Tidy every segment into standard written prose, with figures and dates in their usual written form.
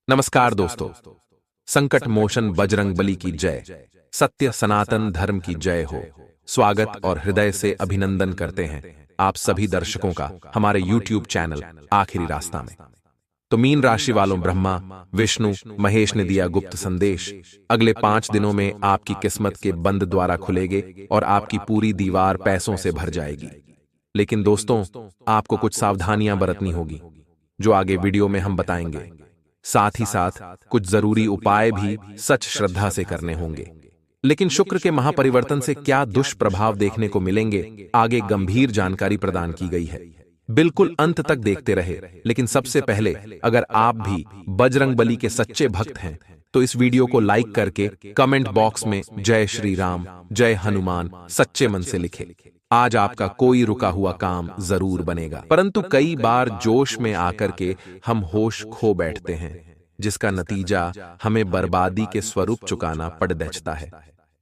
नमस्कार दोस्तों। संकट मोचन बजरंग बली की जय। सत्य सनातन धर्म की जय हो। स्वागत और हृदय से अभिनंदन करते हैं आप सभी दर्शकों का हमारे YouTube चैनल आखिरी रास्ता में। तो मीन राशि वालों, ब्रह्मा विष्णु महेश ने दिया गुप्त संदेश। अगले 5 दिनों में आपकी किस्मत के बंद द्वारा खुलेंगे और आपकी पूरी दीवार पैसों से भर जाएगी। लेकिन दोस्तों, आपको कुछ सावधानियां बरतनी होगी जो आगे वीडियो में हम बताएंगे। साथ ही साथ कुछ जरूरी उपाय भी सच श्रद्धा से करने होंगे। लेकिन शुक्र के महापरिवर्तन से क्या दुष्प्रभाव देखने को मिलेंगे, आगे गंभीर जानकारी प्रदान की गई है। बिल्कुल अंत तक देखते रहे। लेकिन सबसे पहले, अगर आप भी बजरंग बली के सच्चे भक्त हैं तो इस वीडियो को लाइक करके कमेंट बॉक्स में जय श्री राम, जय हनुमान सच्चे मन से लिखें। आज आपका कोई रुका हुआ काम जरूर बनेगा। परंतु कई बार जोश में आकर के हम होश खो बैठते हैं, जिसका नतीजा हमें बर्बादी के स्वरूप चुकाना पड़ देता है।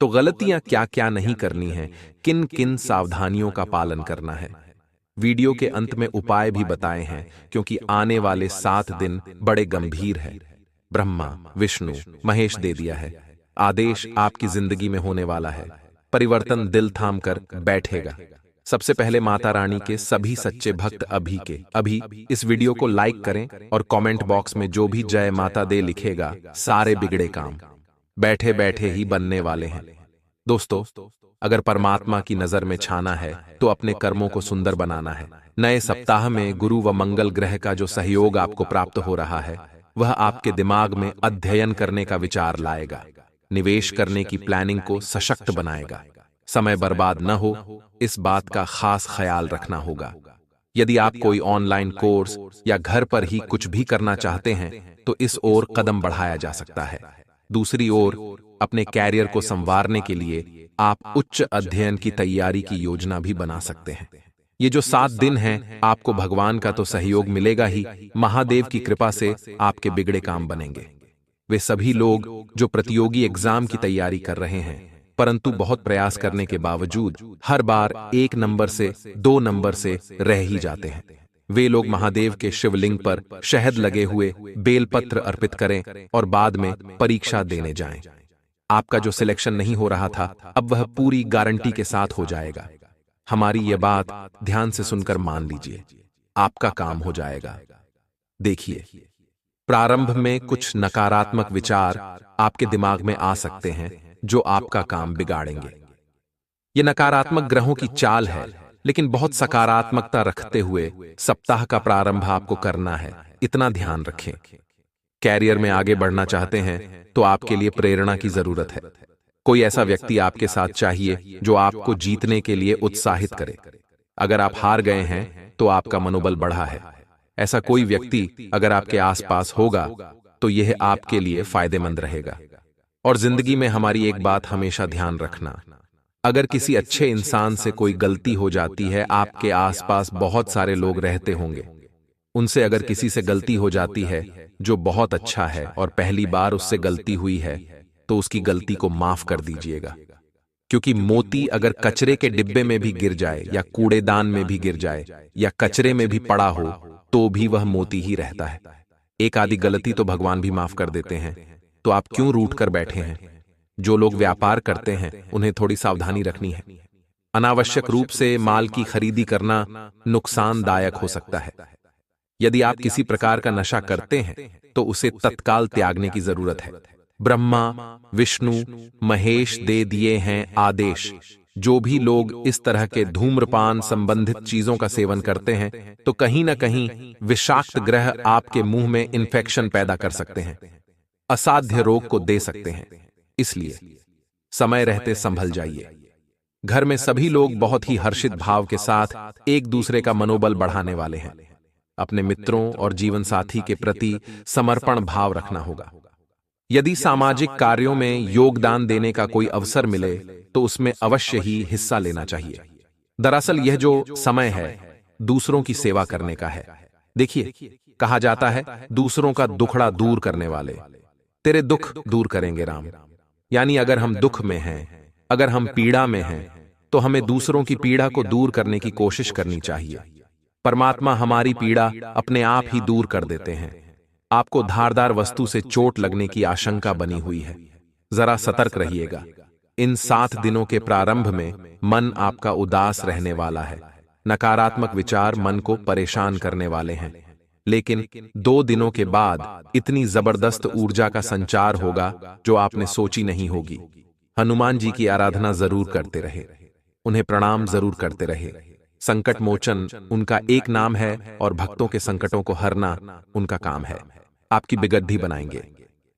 तो गलतियां क्या क्या नहीं करनी है, किन किन सावधानियों का पालन करना है, वीडियो के अंत में उपाय भी बताए हैं, क्योंकि आने वाले 7 दिन बड़े गंभीर हैं। ब्रह्मा विष्णु महेश दे दिया है आदेश, आपकी जिंदगी में होने वाला है परिवर्तन। दिल थाम कर बैठेगा। सबसे पहले माता रानी के सभी सच्चे भक्त अभी इस वीडियो को लाइक करें और कमेंट बॉक्स में जो भी जय माता दे लिखेगा, सारे बिगड़े काम बैठे बैठे ही बनने वाले हैं। दोस्तों, अगर परमात्मा की नजर में छाना है तो अपने कर्मों को सुंदर बनाना है। नए सप्ताह में गुरु व मंगल ग्रह का जो सहयोग आपको प्राप्त हो रहा है, वह आपके दिमाग में अध्ययन करने का विचार लाएगा, निवेश करने की प्लानिंग को सशक्त बनाएगा। समय बर्बाद न हो, इस बात का खास ख्याल रखना होगा। यदि आप कोई ऑनलाइन कोर्स या घर पर ही कुछ भी करना चाहते हैं तो इस ओर कदम बढ़ाया जा सकता है। दूसरी ओर, अपने कैरियर को संवारने के लिए आप उच्च अध्ययन की तैयारी की योजना भी बना सकते हैं। ये जो 7 दिन हैं, आपको भगवान का तो सहयोग मिलेगा ही, महादेव की कृपा से आपके बिगड़े काम बनेंगे। वे सभी लोग जो प्रतियोगी एग्जाम की तैयारी कर रहे हैं, परंतु बहुत प्रयास करने के बावजूद हर बार 1 नंबर से 2 नंबर से रह ही जाते हैं, वे लोग महादेव के शिवलिंग पर शहद लगे हुए बेलपत्र अर्पित करें और बाद में परीक्षा देने जाएं। आपका जो सिलेक्शन नहीं हो रहा था, अब वह पूरी गारंटी के साथ हो जाएगा। हमारी यह बात ध्यान से सुनकर मान लीजिए, आपका काम हो जाएगा। देखिए, प्रारंभ में कुछ नकारात्मक विचार आपके दिमाग में आ सकते हैं जो आपका काम बिगाड़ेंगे। ये नकारात्मक ग्रहों की चाल है, लेकिन बहुत सकारात्मकता रखते हुए सप्ताह का प्रारंभ आपको करना है, इतना ध्यान रखें। कैरियर में आगे बढ़ना चाहते हैं तो आपके लिए प्रेरणा की जरूरत है। कोई ऐसा व्यक्ति आपके साथ चाहिए जो आपको जीतने के लिए उत्साहित करे। अगर आप हार गए हैं तो आपका मनोबल बढ़ा है। ऐसा कोई व्यक्ति अगर आपके आसपास होगा तो यह आपके लिए फायदेमंद रहेगा। और जिंदगी में हमारी एक बात हमेशा ध्यान रखना, अगर किसी अच्छे इंसान से कोई गलती हो जाती है, आपके आसपास बहुत सारे लोग रहते होंगे, उनसे अगर किसी से गलती हो जाती है जो बहुत अच्छा है और पहली बार उससे गलती हुई है, तो उसकी गलती को माफ कर दीजिएगा। क्योंकि मोती अगर कचरे के डिब्बे में भी गिर जाए या कूड़ेदान में भी गिर जाए या कचरे में भी पड़ा हो तो भी वह मोती ही रहता है। एक आधी गलती तो भगवान भी माफ कर देते हैं, तो आप क्यों रूठ कर बैठे हैं? जो लोग व्यापार करते हैं उन्हें थोड़ी सावधानी रखनी है। अनावश्यक रूप से माल की खरीदी करना नुकसानदायक हो सकता है। यदि आप किसी प्रकार का नशा करते हैं तो उसे तत्काल त्यागने की जरूरत है। ब्रह्मा विष्णु महेश दे दिए हैं आदेश, जो भी लोग इस तरह के धूम्रपान संबंधित चीजों का सेवन करते हैं तो कहीं ना कहीं विषाक्त ग्रह आपके मुंह में इन्फेक्शन पैदा कर सकते हैं, असाध्य रोग को दे सकते हैं। इसलिए समय रहते संभल जाइए। घर में सभी लोग बहुत ही हर्षित भाव के साथ एक दूसरे का मनोबल बढ़ाने वाले हैं। अपने मित्रों और जीवन साथी के प्रति समर्पण भाव रखना होगा। यदि सामाजिक कार्यों में योगदान देने का कोई अवसर मिले तो उसमें अवश्य ही हिस्सा लेना चाहिए। दरअसल यह जो समय है दूसरों की सेवा करने का है। देखिए, कहा जाता है दूसरों का दुखड़ा दूर करने वाले तेरे दुख दूर करेंगे राम। यानी अगर हम दुख में हैं, अगर हम पीड़ा में हैं, तो हमें दूसरों की पीड़ा को दूर करने की कोशिश करनी चाहिए। परमात्मा हमारी पीड़ा अपने आप ही दूर कर देते हैं। आपको धारदार वस्तु से चोट लगने की आशंका बनी हुई है, जरा सतर्क रहिएगा। इन 7 दिनों के प्रारंभ में मन आपका उदास रहने वाला है। नकारात्मक विचार मन को परेशान करने वाले हैं, लेकिन 2 दिनों के बाद इतनी जबरदस्त ऊर्जा का संचार होगा जो आपने सोची नहीं होगी। हनुमान जी की आराधना जरूर करते रहे, उन्हें प्रणाम जरूर करते रहे। संकट मोचन उनका एक नाम है और भक्तों के संकटों को हरना उनका काम है। आपकी बिगद्दी बनाएंगे।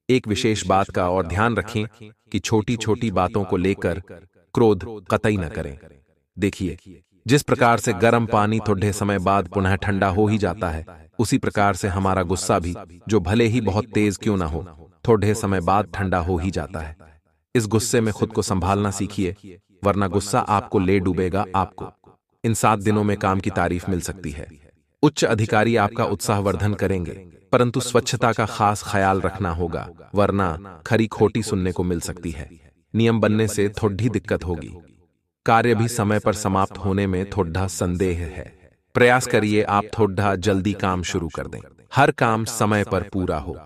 एक विशेष बात का और ध्यान रखें कि छोटी छोटी बातों को लेकर क्रोध कतई न करें। देखिए, जिस प्रकार से गर्म पानी थोड़े समय बाद पुनः ठंडा हो ही जाता है, उसी प्रकार से हमारा गुस्सा भी, जो भले ही बहुत तेज क्यों ना हो, थोड़े समय बाद ठंडा हो ही जाता है। इस गुस्से में खुद को संभालना सीखिए, वरना गुस्सा आपको ले डूबेगा। आपको इन 7 दिनों में काम की तारीफ मिल सकती है। उच्च अधिकारी आपका उत्साहवर्धन करेंगे, परंतु स्वच्छता का खास ख्याल रखना होगा, वरना खरी खोटी सुनने को मिल सकती है। नियम बनने से थोड़ी दिक्कत होगी। कार्य भी समय पर समाप्त होने में थोड़ा संदेह है। प्रयास करिए आप थोड़ा जल्दी काम शुरू कर दें। हर काम समय पर पूरा हो।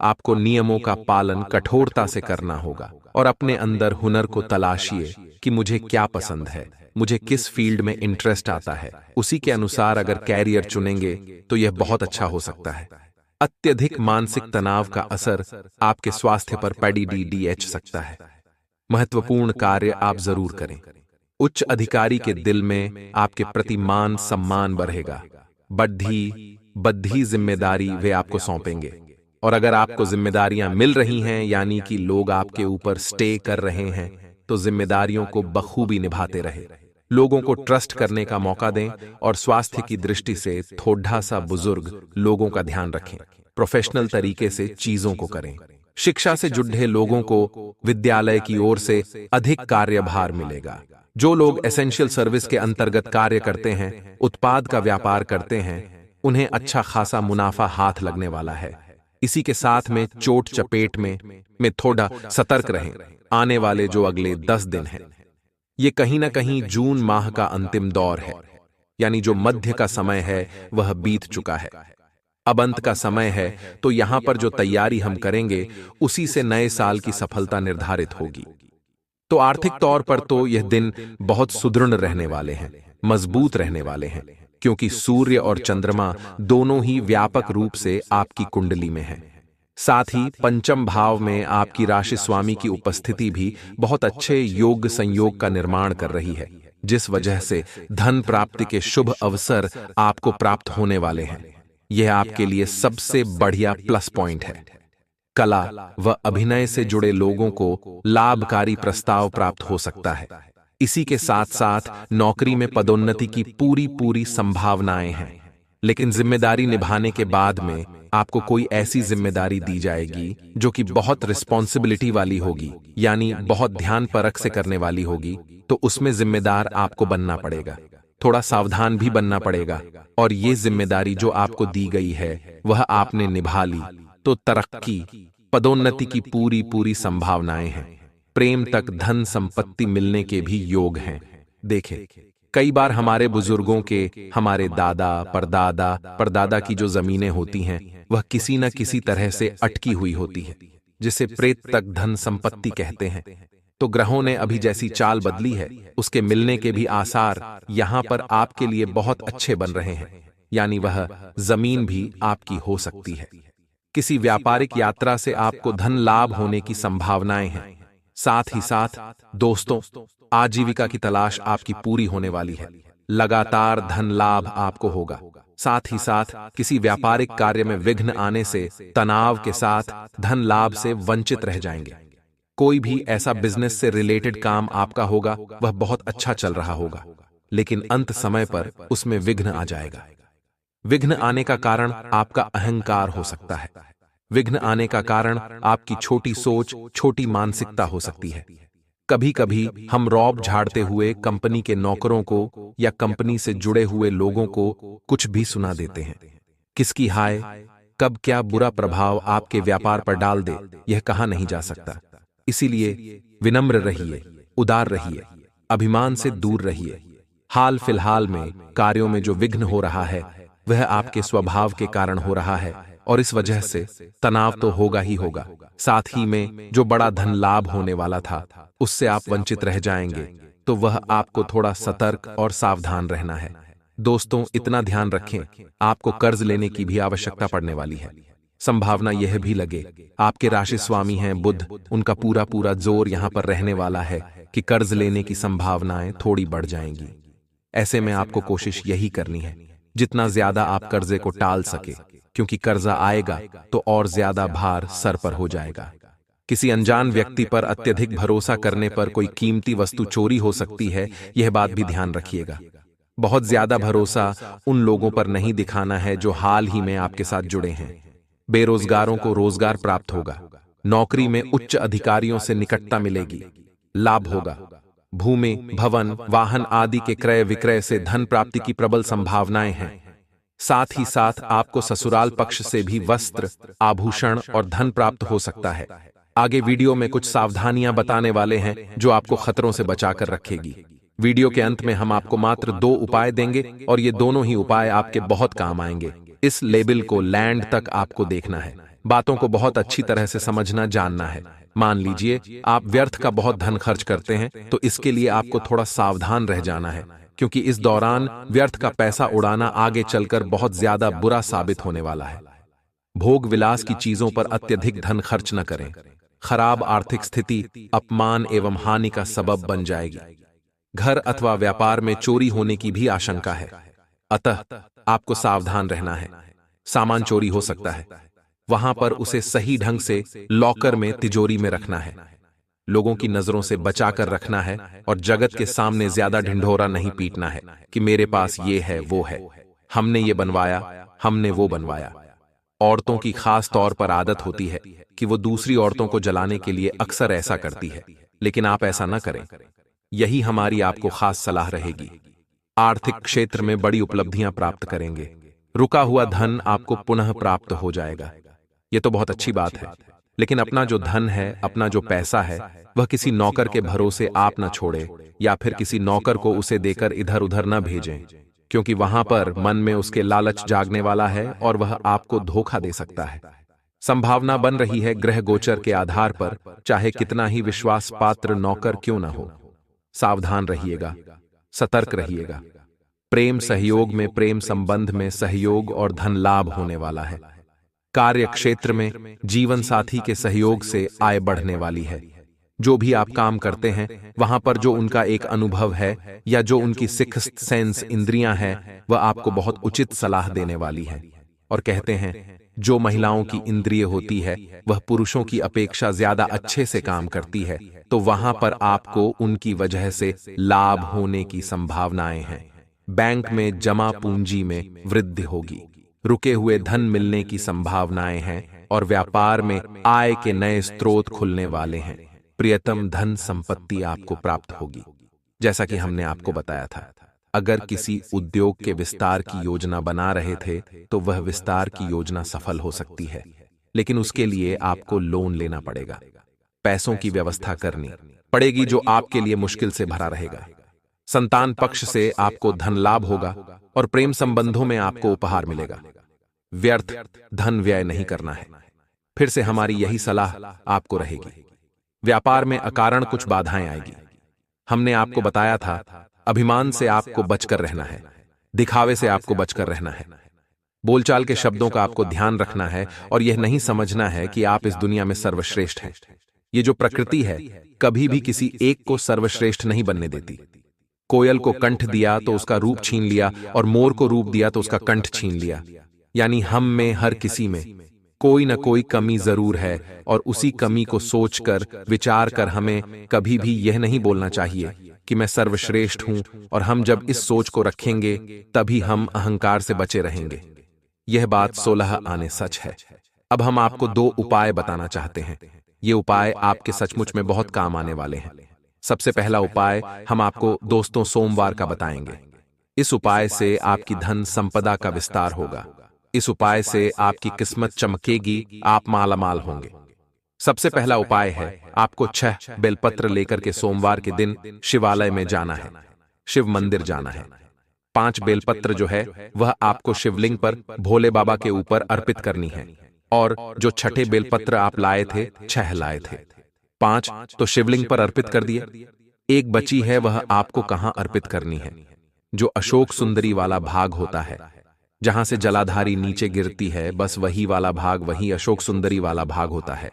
आपको नियमों का पालन कठोरता से करना होगा और अपने अंदर हुनर को तलाशिए कि मुझे क्या पसंद है, मुझे किस फील्ड में इंटरेस्ट आता है। उसी के अनुसार अगर कैरियर चुनेंगे तो यह बहुत अच्छा हो सकता है। अत्यधिक मानसिक तनाव का असर आपके स्वास्थ्य पर पड़ सकता है। महत्वपूर्ण कार्य आप जरूर करें। उच्च अधिकारी के दिल में आपके प्रति मान सम्मान बढ़ेगा। बद्धी जिम्मेदारी वे आपको सौंपेंगे, और अगर आपको जिम्मेदारियां मिल रही हैं, यानी कि लोग आपके ऊपर स्टे कर रहे हैं, तो जिम्मेदारियों को बखूबी निभाते रहे। लोगों को ट्रस्ट करने का मौका दें और स्वास्थ्य की दृष्टि से थोड़ा सा बुजुर्ग लोगों का ध्यान रखें। प्रोफेशनल तरीके से चीजों को करें। शिक्षा से जुड़े लोगों को विद्यालय की ओर से अधिक कार्यभार मिलेगा। जो लोग एसेंशियल सर्विस के अंतर्गत कार्य करते हैं, उत्पाद का व्यापार करते हैं, उन्हें अच्छा खासा मुनाफा हाथ लगने वाला है। इसी के साथ में चोट चपेट में थोड़ा सतर्क रहें। आने वाले जो अगले 10 दिन हैं, ये कहीं ना कहीं जून माह का अंतिम दौर है, यानी जो मध्य का समय है वह बीत चुका है। अब अंत का समय है, तो यहां पर जो तैयारी हम करेंगे उसी से नए साल की सफलता निर्धारित होगी। तो आर्थिक तौर पर तो यह दिन बहुत सुदृढ़ रहने वाले हैं, मजबूत रहने वाले हैं, क्योंकि सूर्य और चंद्रमा दोनों ही व्यापक रूप से आपकी कुंडली में हैं। साथ ही पंचम भाव में आपकी राशि स्वामी की उपस्थिति भी बहुत अच्छे योग संयोग का निर्माण कर रही है, जिस वजह से धन प्राप्ति के शुभ अवसर आपको प्राप्त होने वाले हैं। यह आपके लिए सबसे बढ़िया प्लस पॉइंट है। कला व अभिनय से जुड़े लोगों को लाभकारी प्रस्ताव प्राप्त हो सकता है। इसी के साथ साथ नौकरी में पदोन्नति की पूरी संभावनाएं हैं, लेकिन जिम्मेदारी निभाने के बाद में आपको कोई ऐसी जिम्मेदारी दी जाएगी जो कि बहुत रिस्पॉन्सिबिलिटी वाली होगी, यानी बहुत ध्यान परख से करने वाली होगी। तो उसमें जिम्मेदार आपको बनना पड़ेगा, थोड़ा सावधान भी बनना पड़ेगा। और ये जिम्मेदारी जो आपको दी गई है वह आपने निभा ली तो तरक्की पदोन्नति की पूरी संभावनाएं हैं। प्रेम तक धन संपत्ति मिलने के भी योग हैं। देखें, कई बार हमारे बुजुर्गों के, हमारे दादा परदादा की जो जमीनें होती हैं वह किसी न किसी तरह से अटकी हुई होती है, जिसे प्रेत तक धन संपत्ति कहते हैं। तो ग्रहों ने अभी जैसी चाल बदली है, उसके मिलने के भी आसार यहां पर आपके लिए बहुत अच्छे बन रहे हैं, यानी वह जमीन भी आपकी हो सकती है। किसी व्यापारिक यात्रा से आपको धन लाभ होने की संभावनाएं हैं। साथ ही साथ दोस्तों, आजीविका की तलाश आपकी पूरी होने वाली है। लगातार धन लाभ आपको होगा। साथ ही साथ किसी व्यापारिक कार्य में विघ्न आने से तनाव के साथ धन लाभ से वंचित रह जाएंगे। कोई भी ऐसा बिजनेस से रिलेटेड काम आपका होगा, वह बहुत अच्छा चल रहा होगा, लेकिन अंत समय पर उसमें विघ्न आ जाएगा। विघ्न आने का कारण आपका अहंकार हो सकता है। विघ्न आने का कारण आपकी छोटी सोच, छोटी मानसिकता हो सकती है। कभी कभी हम रौब झाड़ते हुए कंपनी के नौकरों को या कंपनी से जुड़े हुए लोगों को कुछ भी सुना देते हैं। किसकी हाय कब क्या बुरा प्रभाव आपके व्यापार पर डाल दे, यह कहा नहीं जा सकता। इसीलिए विनम्र रहिए, उदार रहिए, अभिमान से दूर रहिए। हाल फिलहाल में कार्यों में जो विघ्न हो रहा है वह आपके स्वभाव के कारण हो रहा है और इस वजह से तनाव तो होगा ही होगा। साथ ही में जो बड़ा धन लाभ होने वाला था उससे आप वंचित रह जाएंगे, तो वह आपको थोड़ा सतर्क और सावधान रहना है। दोस्तों, इतना ध्यान रखें, आपको कर्ज लेने की भी आवश्यकता पड़ने वाली है। संभावना यह भी लगे, आपके राशि स्वामी हैं बुध, उनका पूरा पूरा जोर यहां पर रहने वाला है कि कर्ज लेने की संभावनाएं थोड़ी बढ़ जाएंगी। ऐसे में आपको कोशिश यही करनी है जितना ज्यादा आप कर्जे को टाल सके, क्योंकि कर्जा आएगा तो और ज्यादा भार सर पर हो जाएगा। किसी अनजान व्यक्ति पर अत्यधिक भरोसा करने पर कोई कीमती वस्तु चोरी हो सकती है, यह बात भी ध्यान रखिएगा। बहुत ज्यादा भरोसा उन लोगों पर नहीं दिखाना है जो हाल ही में आपके साथ जुड़े हैं। बेरोजगारों को रोजगार प्राप्त होगा, नौकरी में उच्च अधिकारियों से निकटता मिलेगी, लाभ होगा। भूमि, भवन, वाहन आदि के क्रय विक्रय से धन प्राप्ति की प्रबल संभावनाएं हैं। साथ ही साथ आपको ससुराल पक्ष से भी वस्त्र, आभूषण और धन प्राप्त हो सकता है। आगे वीडियो में कुछ सावधानियां बताने वाले हैं जो आपको खतरों से बचाकर रखेगी। वीडियो के अंत में हम आपको मात्र 2 उपाय देंगे और ये दोनों ही उपाय आपके बहुत काम आएंगे। इस लेबल को लैंड तक आपको देखना है, बातों को बहुत अच्छी तरह से समझना जानना है। मान लीजिए आप व्यर्थ का बहुत धन खर्च करते हैं, तो इसके लिए आपको थोड़ा सावधान रह जाना है, क्योंकि इस दौरान व्यर्थ का पैसा उड़ाना आगे चलकर बहुत ज्यादा बुरा साबित होने वाला है। भोग विलास की चीजों पर अत्यधिक धन खर्च न करें, खराब आर्थिक स्थिति अपमान एवं हानि का सबब बन जाएगी। घर अथवा व्यापार में चोरी होने की भी आशंका है, अतः आपको सावधान रहना है। सामान चोरी हो सकता है, वहां पर उसे सही ढंग से लॉकर में, तिजोरी में रखना है। लोगों की नजरों से बचाकर रखना है और जगत के सामने ज्यादा ढिंढोरा नहीं पीटना है कि मेरे पास ये है, वो है, हमने ये बनवाया, हमने वो बनवाया। औरतों की खास तौर पर आदत होती है कि वो दूसरी औरतों को जलाने के लिए अक्सर ऐसा करती है, लेकिन आप ऐसा न करें। यही हमारी आपको खास सलाह रहेगी। आर्थिक क्षेत्र में बड़ी उपलब्धियां प्राप्त करेंगे, रुका हुआ धन आपको पुनः प्राप्त हो जाएगा। ये तो बहुत अच्छी बात है, लेकिन अपना जो धन है, अपना जो पैसा है, वह किसी नौकर के भरोसे आप न छोड़े या फिर किसी नौकर को उसे देकर इधर उधर न भेजें, क्योंकि वहां पर मन में उसके लालच जागने वाला है और वह आपको धोखा दे सकता है। संभावना बन रही है ग्रह गोचर के आधार पर, चाहे कितना ही विश्वास पात्र नौकर क्यों न हो। सावधान रहिएगा, सतर्क रहिएगा। प्रेम सहयोग में, प्रेम संबंध में सहयोग और धन लाभ होने वाला है। कार्य क्षेत्र में जीवन साथी के सहयोग से आय बढ़ने वाली है। जो भी आप काम करते हैं वहां पर जो उनका एक अनुभव है या जो उनकी सिक्स्थ सेंस इंद्रियां हैं, वह आपको बहुत उचित सलाह देने वाली है। और कहते हैं जो महिलाओं की इंद्रिय होती है वह पुरुषों की अपेक्षा ज्यादा अच्छे से काम करती है, तो वहां पर आपको उनकी वजह से लाभ होने की संभावनाएं हैं। बैंक में जमा पूंजी में वृद्धि होगी, रुके हुए धन मिलने की संभावनाएं हैं और व्यापार में आय के नए स्रोत खुलने वाले हैं। प्रियतम धन संपत्ति आपको प्राप्त होगी। जैसा कि हमने आपको बताया था, अगर किसी उद्योग के विस्तार की योजना बना रहे थे तो वह विस्तार की योजना सफल हो सकती है, लेकिन उसके लिए आपको लोन लेना पड़ेगा, पैसों की व्यवस्था करनी पड़ेगी जो आपके लिए मुश्किल से भरा रहेगा। संतान पक्ष से आपको धन लाभ होगा और प्रेम संबंधों में आपको उपहार मिलेगा। व्यर्थ धन व्यय नहीं करना है। फिर से हमारी यही सलाह आपको रहेगी। व्यापार में अकारण कुछ बाधाएं आएगी। हमने आपको बताया था अभिमान से आपको बचकर रहना है, दिखावे से आपको बचकर रहना है, बोलचाल के शब्दों का आपको ध्यान रखना है और यह नहीं समझना है कि आप इस दुनिया में सर्वश्रेष्ठ हैं। ये जो प्रकृति है कभी भी किसी एक को सर्वश्रेष्ठ नहीं बनने देती। कोयल को कंठ दिया तो उसका रूप छीन लिया और मोर को रूप दिया तो उसका कंठ छीन लिया। यानी हम में, हर किसी में कोई न कोई कमी जरूर है और उसी कमी को सोचकर, विचार कर हमें कभी भी यह नहीं बोलना चाहिए कि मैं सर्वश्रेष्ठ हूं, और हम जब इस सोच को रखेंगे तभी हम अहंकार से बचे रहेंगे। यह बात 16 आने सच है। अब हम आपको 2 उपाय बताना चाहते हैं। ये उपाय आपके सचमुच में बहुत काम आने वाले हैं। सबसे पहला उपाय हम आपको दोस्तों सोमवार का बताएंगे। इस उपाय से आपकी धन संपदा का विस्तार होगा। इस उपाय से आपकी किस्मत चमकेगी, आप मालामाल होंगे। सबसे पहला उपाय है आपको 6 बेलपत्र लेकर के सोमवार के दिन शिवालय में जाना है, शिव मंदिर जाना है। 5 बेलपत्र जो है वह आपको शिवलिंग पर भोले बाबा के ऊपर अर्पित करनी है। और जो छठे बेलपत्र आप लाए थे, 6 लाए थे, 5 तो शिवलिंग पर अर्पित कर दिए। एक बची है, वह आपको कहां अर्पित करनी है? जो अशोक सुंदरी वाला भाग होता है, जहां से जलाधारी नीचे गिरती है, बस वही वाला भाग, वही अशोक सुंदरी वाला भाग होता है।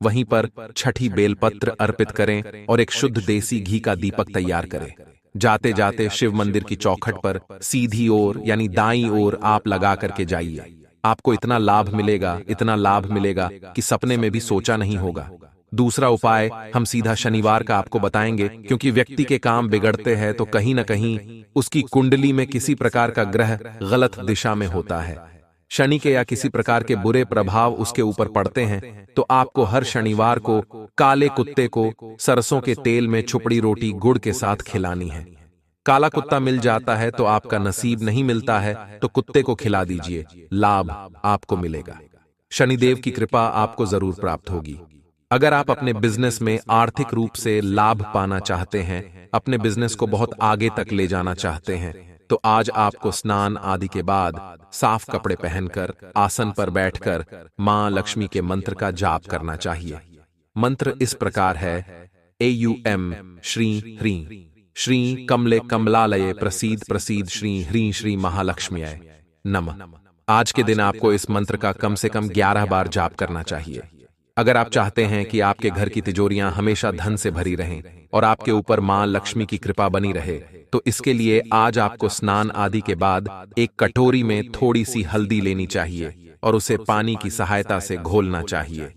वहीं पर छठी बेलपत्र अर्पित करें और एक शुद्ध देसी घी का दीपक तैयार करें। जाते जाते शिव मंदिर की चौखट पर सीधी ओर यानी दाईं ओर आप लगा करके जाइए। आपको इतना लाभ मिलेगा, इतना लाभ मिलेगा कि सपने में भी सोचा नहीं होगा। दूसरा उपाय हम सीधा शनिवार का आपको बताएंगे, क्योंकि व्यक्ति के काम बिगड़ते हैं तो कहीं न कहीं उसकी कुंडली में किसी प्रकार का ग्रह गलत दिशा में होता है। शनि के या किसी प्रकार के बुरे प्रभाव उसके ऊपर पड़ते हैं, तो आपको हर शनिवार को काले कुत्ते को सरसों के तेल में छुपड़ी रोटी गुड़ के साथ खिलानी है। काला कुत्ता मिल जाता है तो आपका नसीब नहीं मिलता है, तो कुत्ते को खिला दीजिए, लाभ आपको मिलेगा। शनिदेव की कृपा आपको जरूर प्राप्त होगी। अगर आप अपने बिजनेस में आर्थिक रूप से लाभ पाना चाहते हैं, अपने बिजनेस को बहुत आगे तक ले जाना चाहते हैं, तो आज आपको स्नान आदि के बाद साफ कपड़े पहनकर आसन पर बैठकर मां लक्ष्मी के मंत्र का जाप करना चाहिए। मंत्र इस प्रकार है: एयूएम श्री ह्रीं श्री कमले कमलालये प्रसीद प्रसीद श्री ह्रीं श्री महालक्ष्म्यै नमः। आज के दिन आपको इस मंत्र का कम से कम 11 बार जाप करना चाहिए। अगर आप चाहते हैं कि आपके घर की तिजोरियां हमेशा धन से भरी रहें और आपके ऊपर मां लक्ष्मी की कृपा बनी रहे, तो इसके लिए आज आपको स्नान आदि के बाद एक कटोरी में थोड़ी सी हल्दी लेनी चाहिए और उसे पानी की सहायता से घोलना चाहिए।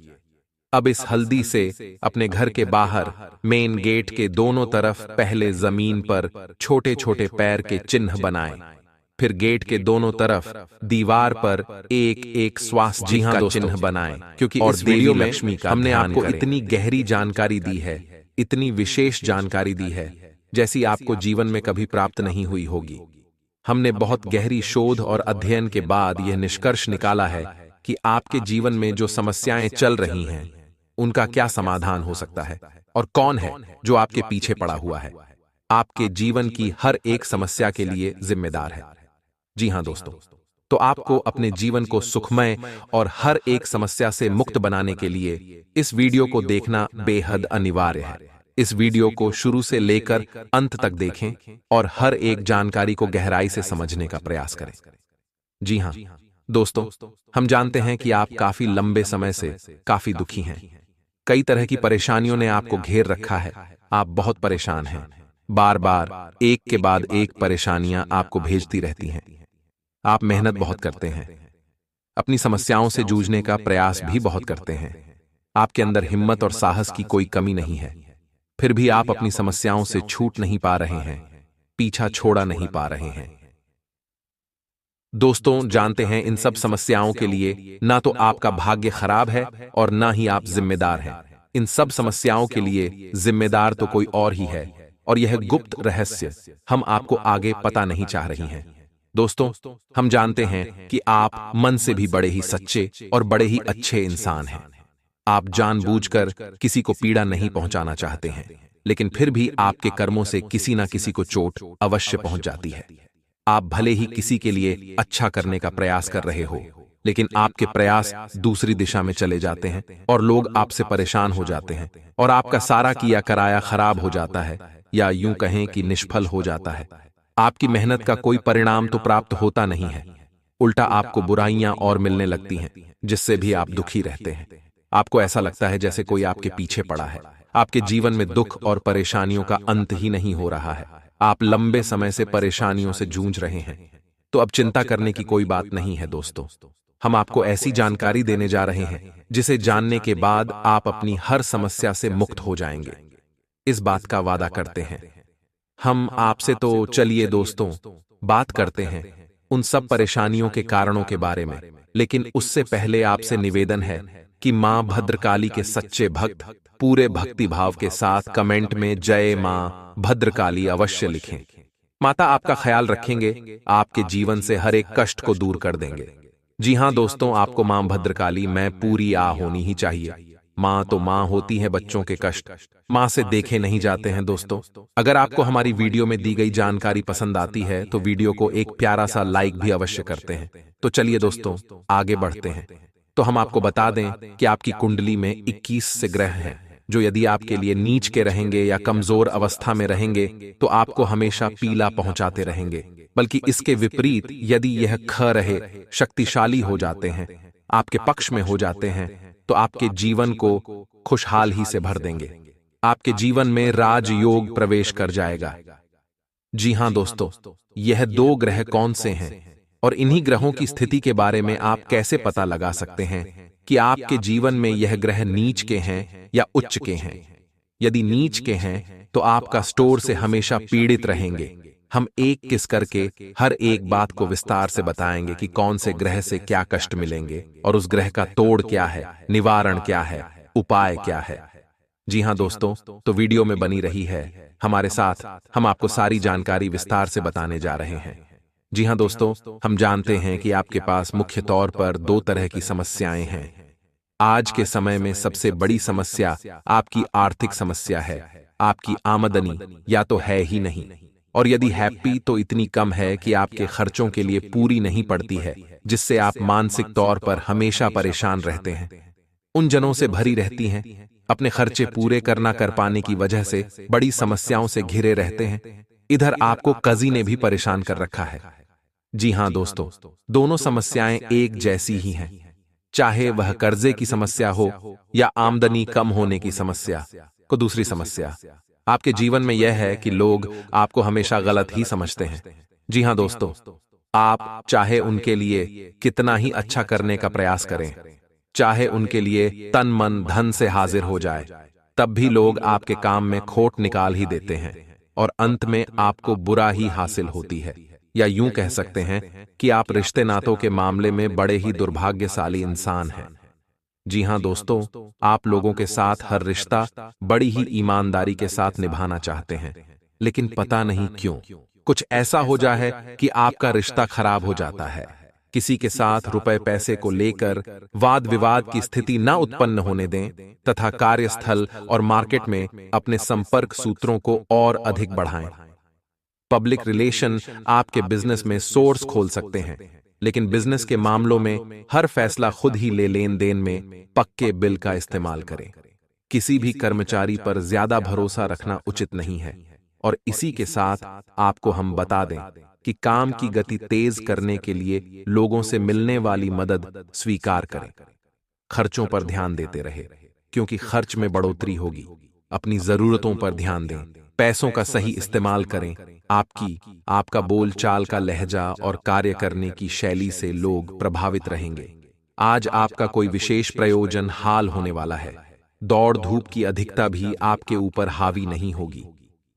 अब इस हल्दी से अपने घर के बाहर मेन गेट के दोनों तरफ पहले जमीन पर छोटे छोटे पैर के चिन्ह बनाएं, फिर गेट के दोनों तरफ दीवार पर एक एक स्वास्तिक का चिन्ह बनाएं, क्योंकि इस वीडियो में हमने आपको इतनी गहरी जानकारी दी है, इतनी विशेष जानकारी दी है, जैसी आपको जीवन में कभी प्राप्त नहीं हुई होगी। हमने बहुत गहरी शोध और अध्ययन के बाद यह निष्कर्ष निकाला है कि आपके जीवन में जो समस्याएं चल रही हैं, उनका क्या समाधान हो सकता है और कौन है जो आपके पीछे पड़ा हुआ है। आपके जीवन की हर एक समस्या के लिए जिम्मेदार है। जी हां दोस्तों, तो आपको अपने जीवन को सुखमय और हर एक समस्या से मुक्त बनाने के लिए इस वीडियो को देखना बेहद अनिवार्य है। इस वीडियो को शुरू से लेकर अंत तक देखें और हर एक जानकारी को गहराई से समझने का प्रयास करें। जी हां दोस्तों, हम जानते हैं कि आप काफी लंबे समय से काफी दुखी हैं। कई तरह की परेशानियों ने आपको घेर रखा है। आप बहुत परेशान हैं। बार बार एक के बाद एक परेशानियां आपको भेजती रहती हैं। आप मेहनत बहुत करते हैं, अपनी समस्याओं से जूझने का प्रयास भी बहुत करते हैं। आपके अंदर हिम्मत और साहस की कोई कमी नहीं है, फिर भी आप अपनी समस्याओं से छूट नहीं पा रहे हैं, पीछा छोड़ा नहीं पा रहे हैं। दोस्तों, जानते हैं इन सब समस्याओं के लिए ना तो आपका भाग्य खराब है और ना ही आप जिम्मेदार हैं। इन सब समस्याओं के लिए जिम्मेदार तो कोई और ही है, और यह गुप्त रहस्य हम आपको आगे पता नहीं चाह रही हैं। दोस्तों, हम जानते हैं कि आप मन से भी बड़े ही सच्चे और बड़े ही अच्छे इंसान हैं। आप जानबूझकर किसी को पीड़ा नहीं पहुंचाना चाहते हैं, लेकिन फिर भी आपके कर्मों से किसी ना किसी को चोट अवश्य पहुंच जाती है। आप भले ही किसी के लिए अच्छा करने का प्रयास कर रहे हो, लेकिन आपके प्रयास दूसरी दिशा में चले जाते हैं और लोग आपसे परेशान हो जाते हैं और आपका सारा किया कराया खराब हो जाता है, या यूं कहें कि निष्फल हो जाता है। आपकी मेहनत का कोई परिणाम तो प्राप्त होता नहीं है, उल्टा आपको बुराइयां और मिलने लगती हैं, जिससे भी आप दुखी रहते हैं। आपको ऐसा लगता है जैसे कोई आपके पीछे पड़ा है। आपके जीवन में दुख और परेशानियों का अंत ही नहीं हो रहा है। आप लंबे समय से परेशानियों से जूझ रहे हैं, तो अब चिंता करने की कोई बात नहीं है। दोस्तों, हम आपको ऐसी जानकारी देने जा रहे हैं जिसे जानने के बाद आप अपनी हर समस्या से मुक्त हो जाएंगे। इस बात का वादा करते हैं हम आपसे। तो चलिए दोस्तों, बात करते हैं उन सब परेशानियों के कारणों के बारे में, लेकिन उससे पहले आपसे निवेदन है कि मां भद्रकाली के सच्चे भक्त पूरे भक्ति भाव के साथ कमेंट में जय मां भद्रकाली अवश्य लिखें। माता आपका ख्याल रखेंगे, आपके जीवन से हर एक कष्ट को दूर कर देंगे। जी हां दोस्तों, आपको मां भद्रकाली में पूरी आ होनी ही चाहिए। माँ तो माँ होती है, बच्चों के कष्ट माँ से देखे नहीं जाते हैं। दोस्तों, अगर आपको हमारी वीडियो में दी गई जानकारी पसंद आती है तो वीडियो को एक प्यारा सा लाइक भी अवश्य करते हैं। तो चलिए दोस्तों, आगे बढ़ते हैं। तो हम आपको बता दें कि आपकी कुंडली में 21 से ग्रह हैं, जो यदि आपके लिए नीच के रहेंगे या कमजोर अवस्था में रहेंगे तो आपको हमेशा पीला पहुंचाते रहेंगे। बल्कि इसके विपरीत यदि यह ख रहे, शक्तिशाली हो जाते हैं, आपके पक्ष में हो जाते हैं, तो आपके जीवन को खुशहाल ही से भर देंगे। आपके जीवन में राजयोग प्रवेश कर जाएगा। जी हां दोस्तों, यह 2 ग्रह कौन से हैं और इन्हीं ग्रहों की स्थिति के बारे में आप कैसे पता लगा सकते हैं कि आपके जीवन में यह ग्रह नीच के हैं या उच्च के हैं। यदि नीच के हैं तो आपका स्टोर से हमेशा पीड़ित रहेंगे। हम एक किस करके हर एक बात को विस्तार से बताएंगे कि कौन से ग्रह से क्या कष्ट मिलेंगे और उस ग्रह का तोड़ क्या है, निवारण क्या है, उपाय क्या है। जी हां दोस्तों, तो वीडियो में बनी रही है हमारे साथ। हम आपको सारी जानकारी विस्तार से बताने जा रहे हैं। जी हां दोस्तों, हम जानते हैं कि आपके पास मुख्य तौर पर 2 तरह की समस्याएं हैं। आज के समय में सबसे बड़ी समस्या आपकी आर्थिक समस्या है। आपकी आमदनी या तो है ही नहीं, और यदि हैप्पी तो इतनी कम है कि आपके खर्चों के लिए पूरी नहीं पड़ती है, जिससे आप मानसिक तौर पर हमेशा परेशान रहते हैं। उन जनों से भरी रहती हैं, अपने खर्चे पूरे करना कर पाने की वजह से बड़ी समस्याओं से घिरे रहते हैं। इधर आपको कर्जी ने भी परेशान कर रखा है। जी हां दोस्तों, दोनों समस्याएं एक जैसी ही हैं, चाहे वह कर्जे की समस्या हो या आमदनी कम होने की समस्या। को दूसरी समस्या आपके जीवन में यह है कि लोग आपको हमेशा गलत ही समझते हैं। जी हां दोस्तों, आप चाहे उनके लिए कितना ही अच्छा करने का प्रयास करें, चाहे उनके लिए तन मन धन से हाजिर हो जाए, तब भी लोग आपके काम में खोट निकाल ही देते हैं और अंत में आपको बुरा ही हासिल होती है। या यूं कह सकते हैं कि आप रिश्ते नातों के मामले में बड़े ही दुर्भाग्यशाली इंसान हैं। जी हां दोस्तों, आप लोगों के साथ हर रिश्ता बड़ी ही ईमानदारी के साथ निभाना चाहते हैं, लेकिन पता नहीं क्यों कुछ ऐसा हो जाए कि आपका रिश्ता खराब हो जाता है। किसी के साथ रुपए पैसे को लेकर वाद विवाद की स्थिति न उत्पन्न होने दें तथा कार्यस्थल और मार्केट में अपने संपर्क सूत्रों को और अधिक बढ़ाएं। पब्लिक रिलेशन आपके बिजनेस में सोर्स खोल सकते हैं, लेकिन बिजनेस के मामलों में हर फैसला खुद ही लेन देन में पक्के बिल का इस्तेमाल करें। किसी भी कर्मचारी पर ज्यादा भरोसा रखना उचित नहीं है। और इसी के साथ आपको हम बता दें कि काम की गति तेज करने के लिए लोगों से मिलने वाली मदद स्वीकार करें। खर्चों पर ध्यान देते रहे, क्योंकि खर्च में बढ़ोतरी होगी। अपनी जरूरतों पर ध्यान दें, पैसों का सही इस्तेमाल करें। आपका बोल चाल का लहजा और कार्य करने की शैली से लोग प्रभावित रहेंगे। आज आपका कोई विशेष प्रयोजन हाल होने वाला है। दौड़ धूप की अधिकता भी आपके ऊपर हावी नहीं होगी।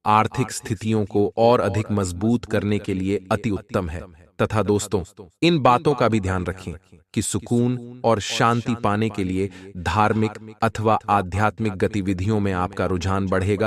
आर्थिक स्थितियों को और अधिक मजबूत करने के लिए अति उत्तम है। तथा दोस्तों, इन बातों का भी ध्यान रखें कि सुकून और शांति पाने के लिए धार्मिक अथवा आध्यात्मिक गतिविधियों में आपका रुझान बढ़ेगा।